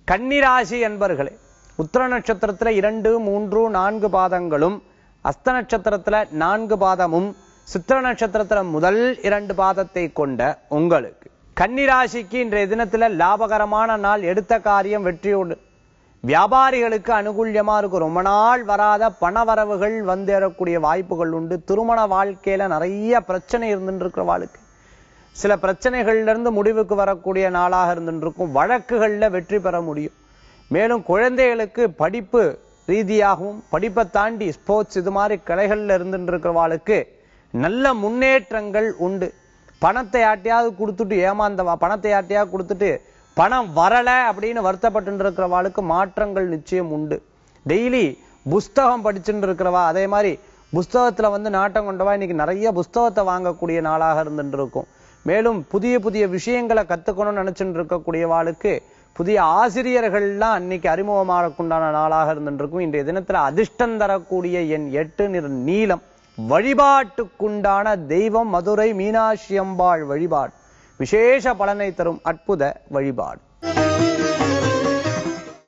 கன்னிராசி என்பர்களே, உத்திர நட்சத்திரத்துல 2, 3, 4 பாதங்களும், அஸ்த நட்சத்திரத்துல 4 பாதமும், சித்திர நட்சத்திரத்துல முதல் 2 பாதத்தை கொண்ட உங்களுக்கு கன்னிராசிக்கு இன்றைய தினத்துல லாபகரமான நாள். எடுத்த காரியம் வெற்றியோடு. வியாபாரிகளுக்கு அனுகூல்யமா இருக்கும். ரொம்ப நாள் வராத பணவரவுகள் வந்தேறக்கூடிய வாய்ப்புகள் உண்டு. திருமண வாழ்க்கையில நிறைய பிரச்சனை இருந்துட்டு இருக்கிற வாழ்க்கை, சில பிரச்சனைகள்ல இருந்து முடிவுக்கு வரக்கூடிய நாளாக இருந்துட்டு இருக்கும். வழக்குகள்ல வெற்றி பெற முடியும். மேலும் குழந்தைகளுக்கு படிப்பு ரீதியாகவும், படிப்பை தாண்டி ஸ்போர்ட்ஸ் இது மாதிரி கலைகள்ல இருந்துட்டு இருக்கிறவாளுக்கு நல்ல முன்னேற்றங்கள் உண்டு. பணத்தை யாட்டையாவது கொடுத்துட்டு ஏமாந்தவா, பணத்தை யாட்டையாவது கொடுத்துட்டு பணம் வரல அப்படின்னு வருத்தப்பட்டு இருக்கிறவாளுக்கு மாற்றங்கள் நிச்சயம் உண்டு. டெய்லி புஸ்தகம் படிச்சுட்டு இருக்கிறவா, அதே மாதிரி புஸ்தகத்துல நாட்டம் கொண்டவா இன்னைக்கு நிறைய புஸ்தகத்தை வாங்கக்கூடிய நாளாக இருந்துட்டு இருக்கும். மேலும் புதிய புதிய விஷயங்களை கத்துக்கணும்னு நினைச்சுட்டு இருக்கக்கூடியவாளுக்கு புதிய ஆசிரியர்கள்லாம் அன்னைக்கு அறிமுகமாகக்குண்டான நாளாக இருந்துட்டு இருக்கும். இன்றைய தினத்துல அதிர்ஷ்டம் தரக்கூடிய எண் 8, நிற நீலம். வழிபாட்டுக்குண்டான தெய்வம் மதுரை மீனாட்சி அம்பாள் வழிபாடு விசேஷ பலனை தரும் அற்புத வழிபாடு.